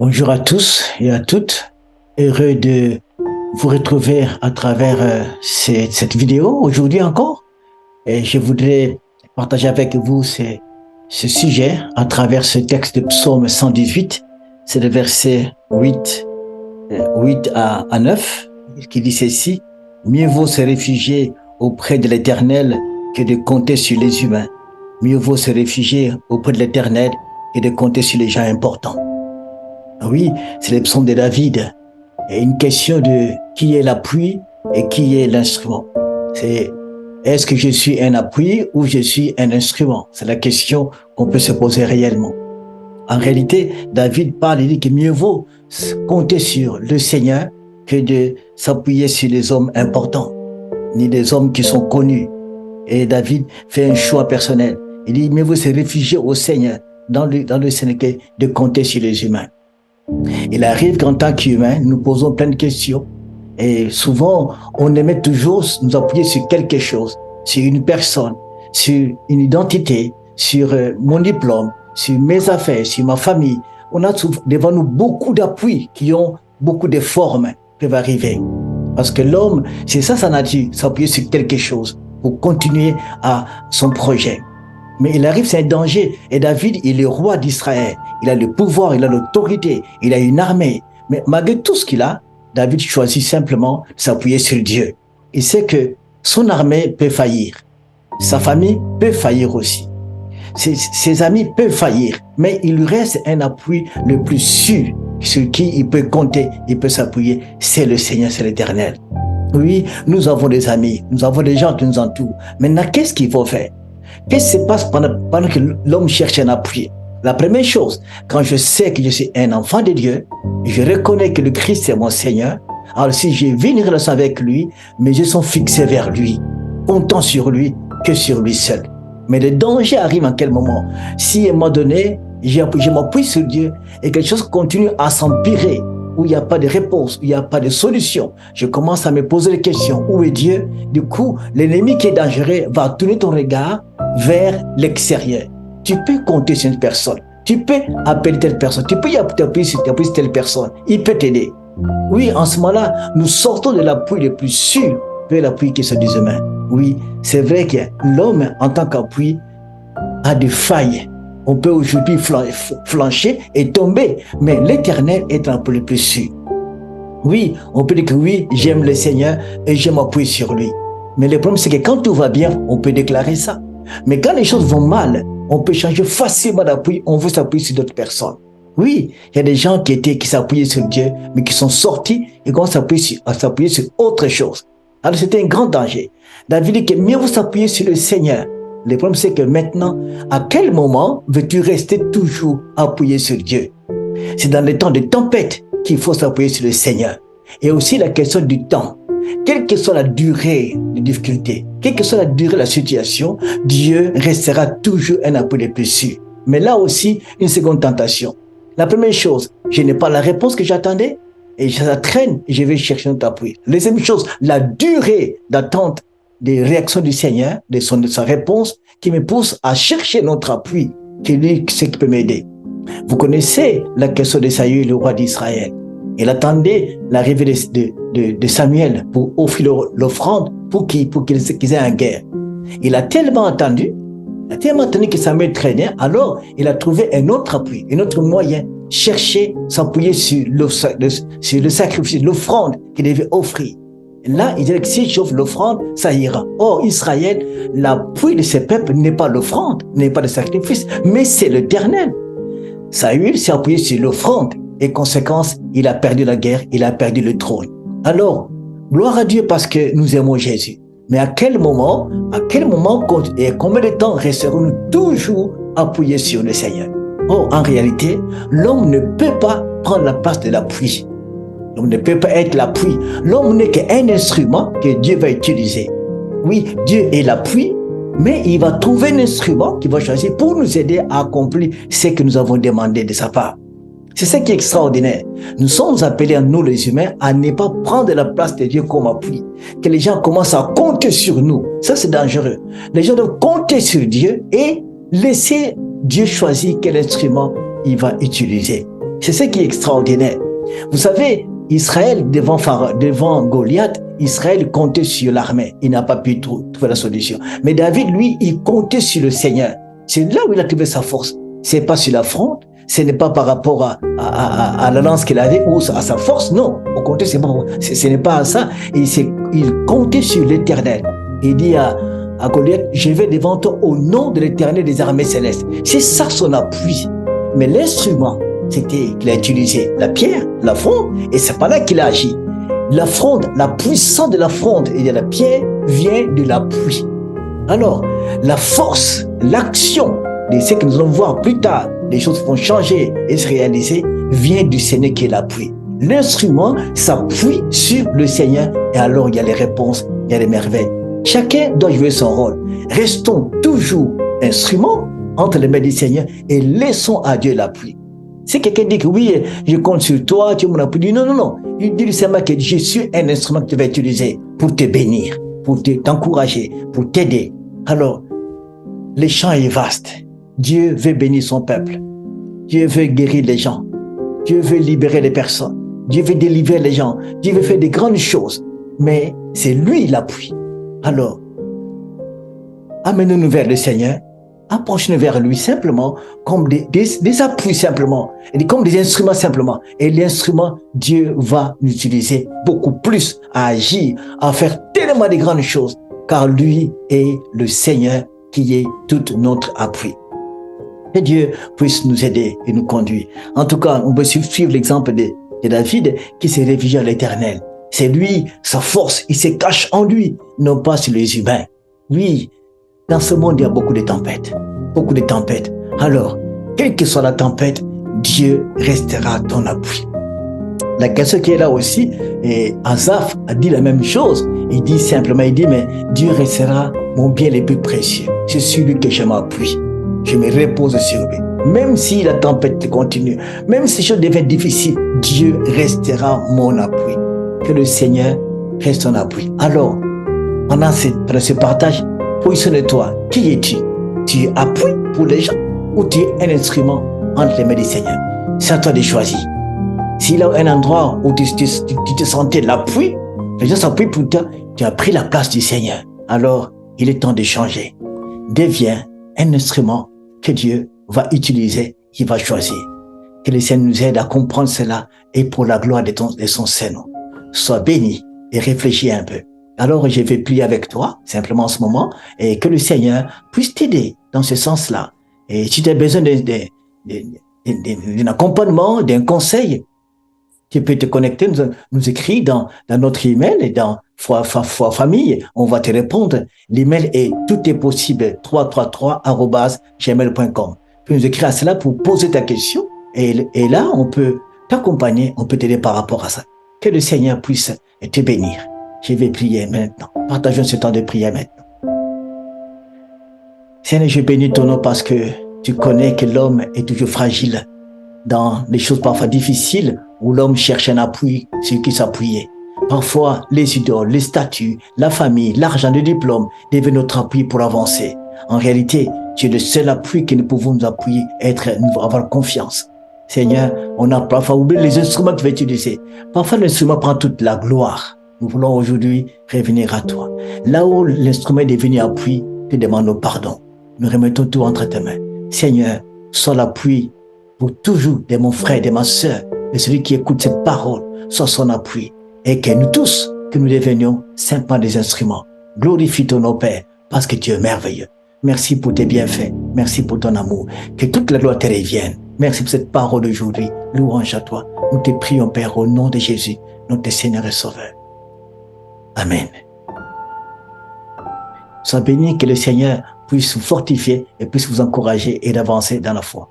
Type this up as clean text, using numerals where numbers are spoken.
Bonjour à tous et à toutes. Heureux de vous retrouver à travers cette vidéo aujourd'hui encore. Et je voudrais partager avec vous ce sujet à travers ce texte de Psaume 118. C'est le verset 8 à 9 qui dit ceci. Mieux vaut se réfugier auprès de l'Éternel que de compter sur les humains. Mieux vaut se réfugier auprès de l'Éternel que de compter sur les gens importants. Oui, c'est le psaume de David. Et une question de qui est l'appui et qui est l'instrument. C'est est-ce que je suis un appui ou je suis un instrument? C'est la question qu'on peut se poser réellement. En réalité, David parle, il dit que mieux vaut compter sur le Seigneur que de s'appuyer sur les hommes importants, ni des hommes qui sont connus. Et David fait un choix personnel. Il dit mieux vaut se réfugier au Seigneur dans le Seigneur que de compter sur les humains. Il arrive qu'en tant qu'humains, nous posons plein de questions. Et souvent, on aimait toujours nous appuyer sur quelque chose, sur une personne, sur une identité, sur mon diplôme, sur mes affaires, sur ma famille. On a devant nous beaucoup d'appuis qui ont beaucoup de formes qui peuvent arriver. Parce que l'homme, c'est ça sa nature, s'appuyer sur quelque chose pour continuer à son projet. Mais il arrive, c'est un danger. Et David, il est roi d'Israël. Il a le pouvoir, il a l'autorité, il a une armée. Mais malgré tout ce qu'il a, David choisit simplement de s'appuyer sur Dieu. Il sait que son armée peut faillir. Sa famille peut faillir aussi. Ses amis peuvent faillir. Mais il lui reste un appui le plus sûr sur qui il peut compter, il peut s'appuyer. C'est le Seigneur, c'est l'Éternel. Oui, nous avons des amis, nous avons des gens qui nous entourent. Maintenant, qu'est-ce qu'il faut faire? Qu'est-ce qui se passe pendant que l'homme cherche un appui? La première chose, quand je sais que je suis un enfant de Dieu, je reconnais que le Christ est mon Seigneur. Alors si j'ai vu une relation avec lui, mes yeux sont fixés vers lui, comptant sur lui que sur lui seul. Mais le danger arrive en quel moment? Si à un moment donné, je m'appuie sur Dieu et quelque chose continue à s'empirer, où il n'y a pas de réponse, où il n'y a pas de solution, je commence à me poser des questions. Où est Dieu? Du coup, l'ennemi qui est dangereux va tourner ton regard vers l'extérieur. Tu peux compter sur une personne. Tu peux appeler telle personne. Tu peux t'appuyer sur telle personne. Il peut t'aider. Oui, en ce moment-là, nous sortons de l'appui le plus sûr vers l'appui qui est celui des humains. Oui, c'est vrai que l'homme, en tant qu'appui, a des failles. On peut aujourd'hui flancher et tomber, mais l'Éternel est l'appui le plus sûr. Oui, on peut dire que oui, j'aime le Seigneur et je m'appuie sur lui. Mais le problème, c'est que quand tout va bien, on peut déclarer ça. Mais quand les choses vont mal, on peut changer facilement d'appui, on veut s'appuyer sur d'autres personnes. Oui, il y a des gens qui s'appuyaient sur Dieu, mais qui sont sortis et commencent à s'appuyer sur autre chose. Alors c'était un grand danger. David dit que mieux vous s'appuyer sur le Seigneur. Le problème, c'est que maintenant, à quel moment veux-tu rester toujours appuyé sur Dieu? C'est dans les temps de tempête qu'il faut s'appuyer sur le Seigneur. Et aussi la question du temps. Quelle que soit la durée de difficulté, quelle que soit la durée de la situation, Dieu restera toujours un appui le plus sûr. Mais là aussi, une seconde tentation. La première chose, je n'ai pas la réponse que j'attendais et ça traîne et je vais chercher notre appui. La deuxième chose, la durée d'attente des réactions du Seigneur, de sa réponse, qui me pousse à chercher notre appui, qui lui, c'est qui peut m'aider. Vous connaissez la question de Saül, le roi d'Israël. Il attendait l'arrivée de Samuel pour offrir l'offrande pour qu'ils aient en guerre. Il a tellement attendu que Samuel traînait, alors il a trouvé un autre appui, un autre moyen, chercher, s'appuyer sur le sacrifice, l'offrande qu'il devait offrir. Là, il dirait que si j'offre l'offrande, ça ira. Or, Israël, l'appui de ce peuple n'est pas l'offrande, n'est pas le sacrifice, mais c'est l'Éternel. Saül s'est appuyé sur l'offrande. Et conséquence, il a perdu la guerre, il a perdu le trône. Alors, gloire à Dieu parce que nous aimons Jésus. Mais à quel moment et combien de temps resterons-nous toujours appuyés sur le Seigneur? Oh, en réalité, l'homme ne peut pas prendre la place de l'appui. L'homme ne peut pas être l'appui. L'homme n'est qu'un instrument que Dieu va utiliser. Oui, Dieu est l'appui, mais il va trouver un instrument qu'il va choisir pour nous aider à accomplir ce que nous avons demandé de sa part. C'est ça qui est extraordinaire. Nous sommes appelés, nous les humains, à ne pas prendre la place de Dieu comme appui. Que les gens commencent à compter sur nous. Ça, c'est dangereux. Les gens doivent compter sur Dieu et laisser Dieu choisir quel instrument il va utiliser. C'est ce qui est extraordinaire. Vous savez, Israël, devant Goliath, Israël comptait sur l'armée. Il n'a pas pu trouver la solution. Mais David, lui, il comptait sur le Seigneur. C'est là où il a trouvé sa force. C'est pas sur la fronde, ce n'est pas par rapport à la lance qu'il avait ou à sa force, non. Au contraire, ce n'est pas à ça. Il comptait sur l'Éternel. Il dit à Goliath, je vais devant toi au nom de l'Éternel des armées célestes. C'est ça son appui. Mais l'instrument, c'était qu'il a utilisé la pierre, la fronde, et c'est pas là qu'il a agi. La fronde, la puissance de la fronde et de la pierre vient de l'appui. Alors, la force, l'action de ce que nous allons voir plus tard, les choses vont changer et se réaliser, vient du Seigneur qui est l'appui. L'instrument s'appuie sur le Seigneur et alors il y a les réponses, il y a les merveilles. Chacun doit jouer son rôle. Restons toujours instruments entre les mains du Seigneur et laissons à Dieu l'appui. Si quelqu'un dit que oui, je compte sur toi, tu es mon appui, non, non, non. Il dit seulement que je suis un instrument que tu vas utiliser pour te bénir, pour t'encourager, pour t'aider. Alors, le champ est vaste. Dieu veut bénir son peuple. Dieu veut guérir les gens. Dieu veut libérer les personnes. Dieu veut délivrer les gens. Dieu veut faire de grandes choses. Mais c'est lui l'appui. Alors, amenez-nous vers le Seigneur. Approche-nous vers lui simplement, comme des appuis simplement, et comme des instruments simplement. Et l'instrument, Dieu va nous utiliser beaucoup plus à agir, à faire tellement de grandes choses, car lui est le Seigneur qui est tout notre appui. Que Dieu puisse nous aider et nous conduire. En tout cas, on peut suivre l'exemple de David qui s'est réfugié à l'Éternel. C'est lui, sa force, il se cache en lui, non pas sur les humains. Oui, dans ce monde, il y a beaucoup de tempêtes. Beaucoup de tempêtes. Alors, quelle que soit la tempête, Dieu restera ton appui. La question qui est là aussi, et Asaph a dit la même chose. Il dit simplement, mais Dieu restera mon bien le plus précieux. C'est sur lui que je m'appuie. Je me repose sur lui. Même si la tempête continue, même si les choses deviennent difficiles, Dieu restera mon appui. Que le Seigneur reste ton appui. Alors, pendant ce partage, positionne-toi. Qui es-tu? Tu es appui pour les gens ou tu es un instrument entre les mains du Seigneur? C'est à toi de choisir. S'il y a un endroit où tu te sentais l'appui, les gens s'appuient pour toi, tu as pris la place du Seigneur. Alors, il est temps de changer. Deviens un instrument que Dieu va utiliser, qu'il va choisir. Que le Seigneur nous aide à comprendre cela et pour la gloire de son Seigneur. Sois béni et réfléchis un peu. Alors, je vais prier avec toi, simplement en ce moment, et que le Seigneur puisse t'aider dans ce sens-là. Et si tu as besoin d'un accompagnement, d'un conseil, tu peux te connecter, nous écrire dans notre email et dans Foi Famille, on va te répondre. L'email est touestpossible333@gmail.com. Tu peux nous écrire à cela pour poser ta question et là, on peut t'accompagner, on peut t'aider par rapport à ça. Que le Seigneur puisse te bénir. Je vais prier maintenant. Partageons ce temps de prière maintenant. Seigneur, je bénis ton nom parce que tu connais que l'homme est toujours fragile dans les choses parfois difficiles où l'homme cherche un appui sur qui s'appuyer. Parfois, les idoles, les statuts, la famille, l'argent, le diplôme deviennent notre appui pour avancer. En réalité, tu es le seul appui que nous pouvons nous appuyer, avoir confiance. Seigneur, on a parfois oublié les instruments que tu vas utiliser. Parfois, l'instrument prend toute la gloire. Nous voulons aujourd'hui revenir à toi. Là où l'instrument est devenu appui, te demandons pardon. Nous remettons tout entre tes mains. Seigneur, sois l'appui pour toujours de mon frère, de ma sœur, de celui qui écoute cette parole, sois son appui. Et que nous tous, que nous devenions simplement des instruments. Glorifie ton nom, Père, parce que tu es merveilleux. Merci pour tes bienfaits. Merci pour ton amour. Que toute la gloire te revienne. Merci pour cette parole d'aujourd'hui. Louange à toi. Nous te prions, Père, au nom de Jésus, notre Seigneur et Sauveur. Amen. Sois béni, que le Seigneur puisse vous fortifier et puisse vous encourager et d'avancer dans la foi.